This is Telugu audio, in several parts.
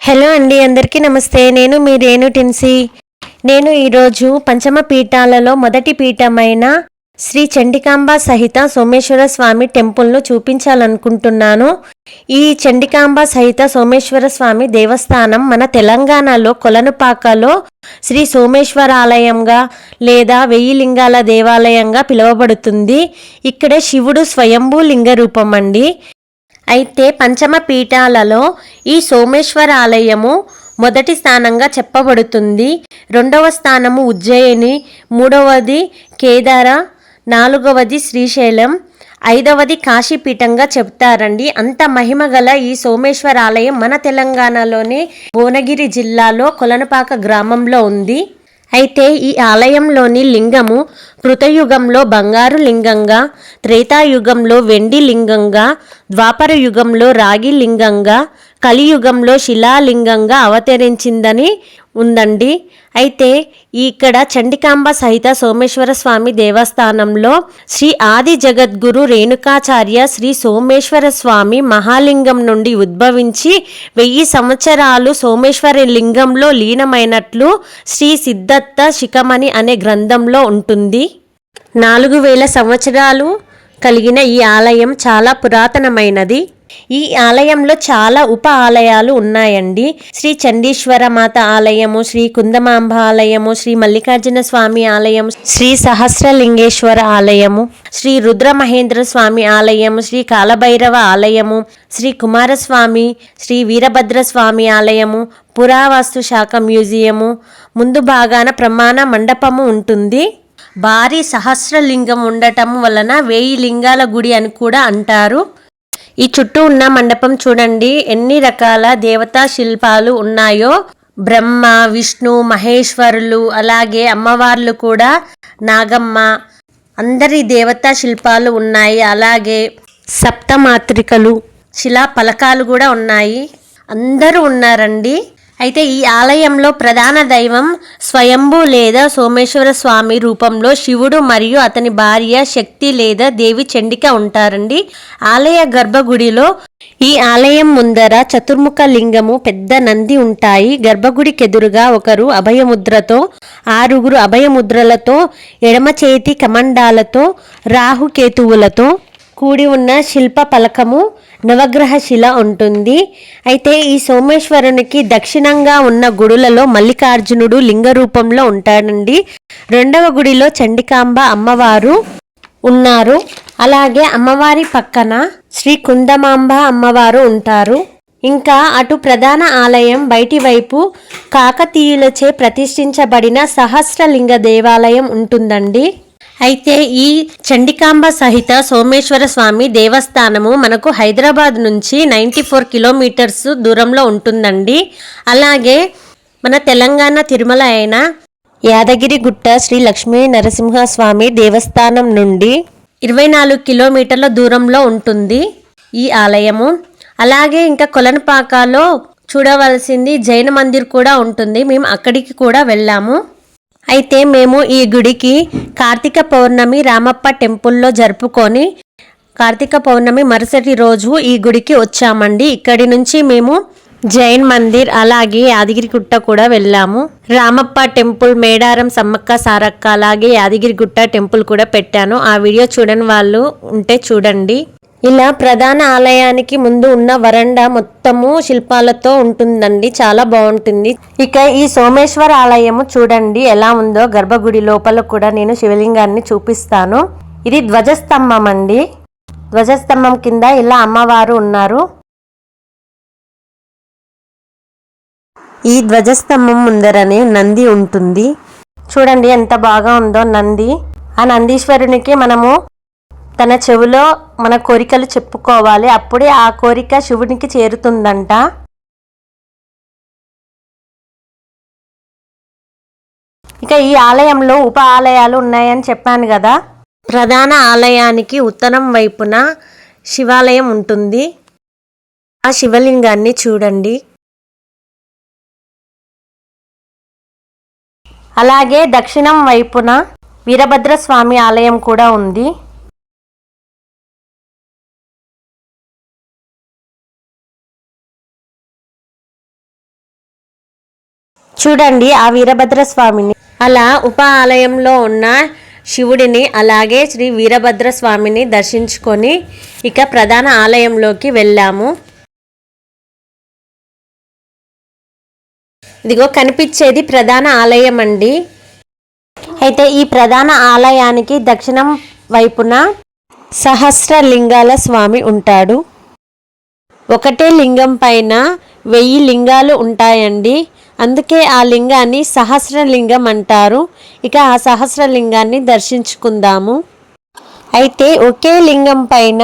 హలో అండి, అందరికీ నమస్తే. నేను మీ రేణు టిన్సీ. నేను ఈరోజు పంచమ పీఠాలలో మొదటి పీఠమైన శ్రీ చండికాంబ సహిత సోమేశ్వర స్వామి టెంపుల్ను చూపించాలనుకుంటున్నాను. ఈ చండికాంబ సహిత సోమేశ్వర స్వామి దేవస్థానం మన తెలంగాణలో కొలనుపాకలో శ్రీ సోమేశ్వరాలయంగా లేదా 1000 లింగాల దేవాలయంగా పిలువబడుతుంది. ఇక్కడే శివుడు స్వయంభూ లింగ రూపం అండి. అయితే పంచమ పీఠాలలో ఈ సోమేశ్వర ఆలయము మొదటి స్థానంగా చెప్పబడుతుంది. రెండవ స్థానము ఉజ్జయిని, మూడవది కేదార, నాలుగవది శ్రీశైలం, ఐదవది కాశీపీఠంగా చెప్తారండి. అంత మహిమ గల ఈ సోమేశ్వర ఆలయం మన తెలంగాణలోనే భువనగిరి జిల్లాలో కొలనుపాక గ్రామంలో ఉంది. అయితే ఈ ఆలయంలోని లింగము కృతయుగంలో బంగారు లింగంగా, త్రేతాయుగంలో వెండి లింగంగా, ద్వాపర యుగంలో రాగి లింగంగా, కలియుగంలో శిలాలింగంగా అవతరించిందని ఉందండి. అయితే ఇక్కడ చండికాంబ సహిత సోమేశ్వర స్వామి దేవస్థానంలో శ్రీ ఆది జగద్గురు రేణుకాచార్య శ్రీ సోమేశ్వర స్వామి మహాలింగం నుండి ఉద్భవించి 1000 సంవత్సరాలు సోమేశ్వర లింగంలో లీనమైనట్లు శ్రీ సిద్ధత్త శిఖమణి అనే గ్రంథంలో ఉంటుంది. 4000 సంవత్సరాలు కలిగిన ఈ ఆలయం చాలా పురాతనమైనది. ఈ ఆలయంలో చాలా ఉప ఆలయాలు ఉన్నాయండి. శ్రీ చండీశ్వర మాత ఆలయము, శ్రీ కుందమాంబ ఆలయము, శ్రీ మల్లికార్జున స్వామి ఆలయం, శ్రీ సహస్రలింగేశ్వర ఆలయము, శ్రీ రుద్రమహేంద్ర స్వామి ఆలయము, శ్రీ కాలభైరవ ఆలయము, శ్రీ కుమారస్వామి, శ్రీ వీరభద్రస్వామి ఆలయము, పురావస్తు శాఖ మ్యూజియము, ముందు భాగాన ప్రమాణ మండపము ఉంటుంది. భారీ సహస్రలింగం ఉండటం వలన 1000 లింగాల గుడి అని కూడా అంటారు. ఈ చుట్టూ ఉన్న మండపం చూడండి ఎన్ని రకాల దేవతా శిల్పాలు ఉన్నాయో. బ్రహ్మ, విష్ణు, మహేశ్వరులు, అలాగే అమ్మవార్లు కూడా, నాగమ్మ, అందరి దేవతా శిల్పాలు ఉన్నాయి. అలాగే సప్తమాత్రికలు, శిలా పలకాలు కూడా ఉన్నాయి. అందరూ ఉన్నారండి. అయితే ఈ ఆలయంలో ప్రధాన దైవం స్వయంభూ లేదా సోమేశ్వర స్వామి రూపంలో శివుడు మరియు అతని భార్య శక్తి లేదా దేవి చండిక ఉంటారండి. ఆలయ గర్భగుడిలో ఈ ఆలయం ముందర చతుర్ముఖ లింగము, పెద్ద నంది ఉంటాయి. గర్భగుడికెదురుగా ఒకరు అభయముద్రతో, 6 అభయముద్రలతో, ఎడమ చేతి కమండాలతో, రాహుకేతువులతో కూడి ఉన్న శిల్ప పలకము, నవగ్రహ శిల ఉంటుంది. అయితే ఈ సోమేశ్వరునికి దక్షిణంగా ఉన్న గుడులలో మల్లికార్జునుడు లింగ రూపంలో ఉంటాడండి. రెండవ గుడిలో చండికాంబ అమ్మవారు ఉన్నారు. అలాగే అమ్మవారి పక్కన శ్రీ కుందమాంబ అమ్మవారు ఉంటారు. ఇంకా అటు ప్రధాన ఆలయం బయటి వైపు కాకతీయులచే ప్రతిష్ఠించబడిన సహస్రలింగ దేవాలయం ఉంటుందండి. అయితే ఈ చండికాంబ సహిత సోమేశ్వర స్వామి దేవస్థానము మనకు హైదరాబాద్ నుంచి 94 కిలోమీటర్స్ దూరంలో ఉంటుందండి. అలాగే మన తెలంగాణ తిరుమల అయిన యాదగిరిగుట్ట శ్రీ లక్ష్మీ నరసింహస్వామి దేవస్థానం నుండి 24 కిలోమీటర్ల దూరంలో ఉంటుంది ఈ ఆలయము. అలాగే ఇంకా కొలనుపాకలో చూడవలసింది జైన మందిర్ కూడా ఉంటుంది. మేము అక్కడికి కూడా వెళ్ళాము. అయితే మేము ఈ గుడికి కార్తీక పౌర్ణమి రామప్ప టెంపుల్లో జరుపుకొని కార్తీక పౌర్ణమి మరుసటి రోజు ఈ గుడికి వచ్చామండి. ఇక్కడి నుంచి మేము జైన్ మందిర్ అలాగే యాదగిరిగుట్ట కూడా వెళ్ళాము. రామప్ప టెంపుల్, మేడారం సమ్మక్క సారక్క, అలాగే యాదగిరిగుట్ట టెంపుల్ కూడా పెట్టాను. ఆ వీడియో చూడని వాళ్ళు ఉంటే చూడండి. ఇలా ప్రధాన ఆలయానికి ముందు ఉన్న వరండా మొత్తము శిల్పాలతో ఉంటుందండి. చాలా బాగుంటుంది. ఇక ఈ సోమేశ్వర ఆలయము చూడండి ఎలా ఉందో. గర్భగుడి లోపల కూడా నేను శివలింగాన్ని చూపిస్తాను. ఇది ధ్వజస్తంభం అండి. ధ్వజస్తంభం కింద ఇలా అమ్మవారు ఉన్నారు. ఈ ధ్వజస్తంభం ముందరనే నంది ఉంటుంది. చూడండి ఎంత బాగా ఉందో నంది. ఆ నందీశ్వరునికి మనము తన చెవిలో మన కోరికలు చెప్పుకోవాలి. అప్పుడే ఆ కోరిక శివునికి చేరుతుందంట. ఇక ఈ ఆలయంలో ఉప ఆలయాలు ఉన్నాయని చెప్పాను కదా. ప్రధాన ఆలయానికి ఉత్తరం వైపున శివాలయం ఉంటుంది. ఆ శివలింగాన్ని చూడండి. అలాగే దక్షిణం వైపున వీరభద్రస్వామి ఆలయం కూడా ఉంది. చూడండి ఆ వీరభద్ర స్వామిని. అలా ఉప ఆలయంలో ఉన్న శివుడిని అలాగే శ్రీ వీరభద్ర స్వామిని దర్శించుకొని ఇక ప్రధాన ఆలయంలోకి వెళ్ళాము. ఇదిగో కనిపించేది ప్రధాన ఆలయం అండి. అయితే ఈ ప్రధాన ఆలయానికి దక్షిణం వైపున సహస్రలింగాల స్వామి ఉంటాడు. ఒకటే లింగం పైన 1000 లింగాలు ఉంటాయండి. అందుకే ఆ లింగాన్ని సహస్రలింగం అంటారు. ఇక ఆ సహస్రలింగాన్ని దర్శించుకుందాము. అయితే ఒకే లింగం పైన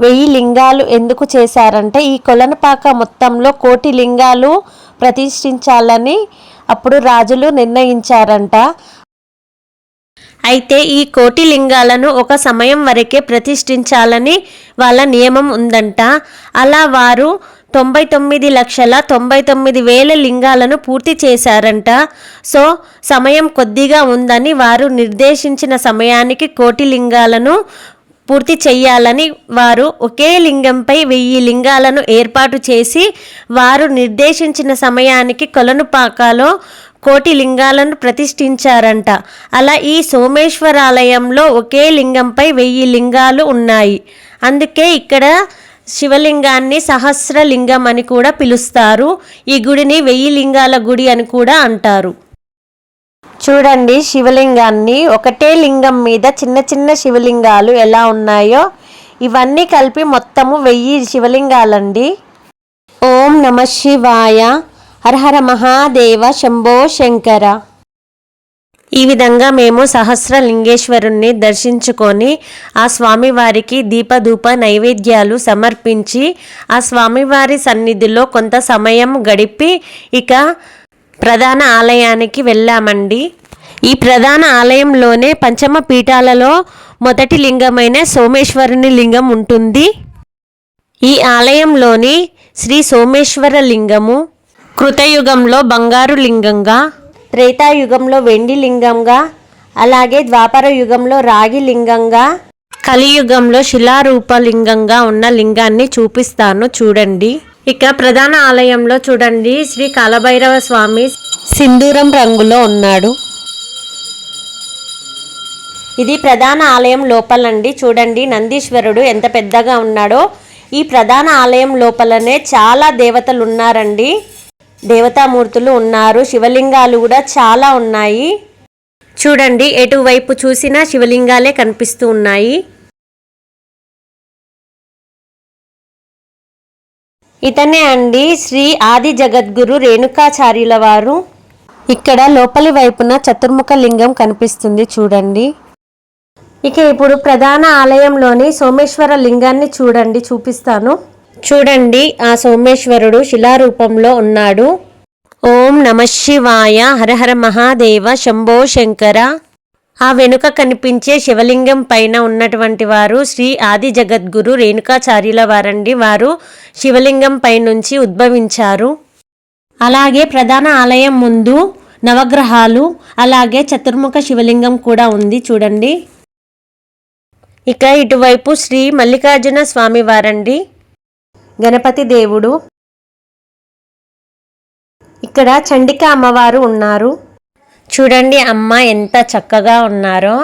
1000 లింగాలు ఎందుకు చేశారంటే ఈ కొలనుపాక మొత్తంలో 1,000,000 లింగాలు ప్రతిష్ఠించాలని అప్పుడు రాజులు నిర్ణయించారంట. అయితే ఈ 1,000,000 లింగాలను ఒక సమయం వరకే ప్రతిష్ఠించాలని వాళ్ళ నియమం ఉందంట. అలా వారు 99,99,000 లింగాలను పూర్తి చేశారంట. సో సమయం కొద్దిగా ఉందని వారు నిర్దేశించిన సమయానికి 1,000,000 లింగాలను పూర్తి చెయ్యాలని వారు ఒకే లింగంపై 1000 లింగాలను ఏర్పాటు చేసి వారు నిర్దేశించిన సమయానికి కొలనుపాకలో 1,000,000 లింగాలను ప్రతిష్ఠించారంట. అలా ఈ సోమేశ్వరాలయంలో ఒకే లింగంపై 1000 లింగాలు ఉన్నాయి. అందుకే ఇక్కడ శివలింగాన్ని సహస్రలింగం అని కూడా పిలుస్తారు. ఈ గుడిని 1000 లింగాల గుడి అని కూడా అంటారు. చూడండి శివలింగాన్ని, ఒకటే లింగం మీద చిన్న చిన్న శివలింగాలు ఎలా ఉన్నాయో ఇవన్నీ కలిపి మొత్తము 1000 శివలింగాలండి. ఓం నమః శివాయ, హర హర మహాదేవ, శంభో శంకర. ఈ విధంగా మేము సహస్రలింగేశ్వరుణ్ణి దర్శించుకొని ఆ స్వామివారికి దీపధూప నైవేద్యాలు సమర్పించి ఆ స్వామివారి సన్నిధిలో కొంత సమయం గడిపి ఇక ప్రధాన ఆలయానికి వెళ్ళామండి. ఈ ప్రధాన ఆలయంలోనే పంచమ పీఠాలలో మొదటి లింగమైన సోమేశ్వరుని లింగం ఉంటుంది. ఈ ఆలయంలోని శ్రీ సోమేశ్వర లింగము కృతయుగంలో బంగారు లింగంగా, త్రేతాయుగంలో వెండి లింగంగా, అలాగే ద్వాపర యుగంలో రాగి లింగంగా, కలియుగంలో శిలారూపలింగంగా ఉన్న లింగాన్ని చూపిస్తాను చూడండి. ఇక ప్రధాన ఆలయంలో చూడండి శ్రీ కాలభైరవ స్వామి సింధూరం రంగులో ఉన్నాడు. ఇది ప్రధాన ఆలయం లోపలండి. చూడండి నందీశ్వరుడు ఎంత పెద్దగా ఉన్నాడో. ఈ ప్రధాన ఆలయం లోపలనే చాలా దేవతలు ఉన్నారండి, దేవతామూర్తులు ఉన్నారు, శివలింగాలు కూడా చాలా ఉన్నాయి. చూడండి ఎటువైపు చూసినా శివలింగాలే కనిపిస్తూ ఉన్నాయి. ఇతనే అండి శ్రీ ఆది జగద్గురు రేణుకాచార్యుల వారు. ఇక్కడ లోపలి వైపున చతుర్ముఖ లింగం కనిపిస్తుంది చూడండి. ఇక ఇప్పుడు ప్రధాన ఆలయంలోని సోమేశ్వర లింగాన్ని చూడండి, చూపిస్తాను చూడండి. ఆ సోమేశ్వరుడు శిలారూపంలో ఉన్నాడు. ఓం నమః శివాయ, హర హర మహాదేవ, శంభో శంకర. ఆ వెనుక కనిపించే శివలింగం పైన ఉన్నటువంటి వారు శ్రీ ఆది జగద్గురు రేణుకాచార్యుల వారండి. వారు శివలింగం పై నుంచి ఉద్భవించారు. అలాగే ప్రధాన ఆలయం ముందు నవగ్రహాలు అలాగే చతుర్ముఖ శివలింగం కూడా ఉంది చూడండి. ఇక ఇటువైపు శ్రీ మల్లికార్జున స్వామి వారండి, గణపతి దేవుడు. ఇక్కడ చండిక అమ్మవారు ఉన్నారు. చూడండి అమ్మ ఎంత చక్కగా ఉన్నారో.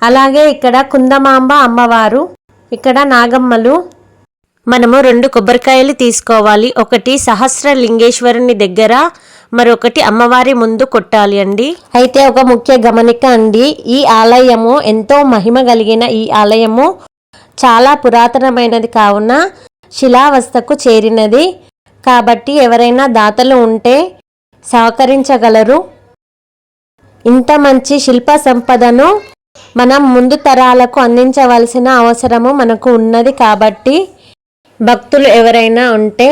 అలాగే ఇక్కడ కుందమాంబ అమ్మవారు, ఇక్కడ నాగమ్మలు. మనము 2 కొబ్బరికాయలు తీసుకోవాలి. ఒకటి సహస్రలింగేశ్వరుని దగ్గర, మరొకటి అమ్మవారి ముందు కొట్టాలి అండి. అయితే ఒక ముఖ్య గమనిక అండి, ఈ ఆలయము ఎంతో మహిమ కలిగిన ఈ ఆలయము చాలా పురాతనమైనది కావున శిలావస్థకు చేరినది కాబట్టి ఎవరైనా దాతలు ఉంటే సహకరించగలరు. ఇంత మంచి శిల్ప సంపదను మనం ముందు తరాలకు అందించవలసిన అవసరము మనకు ఉన్నది కాబట్టి భక్తులు ఎవరైనా ఉంటే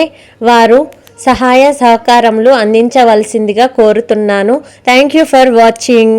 వారు సహాయ సహకారములు అందించవలసిందిగా కోరుతున్నాను. Thank you for watching.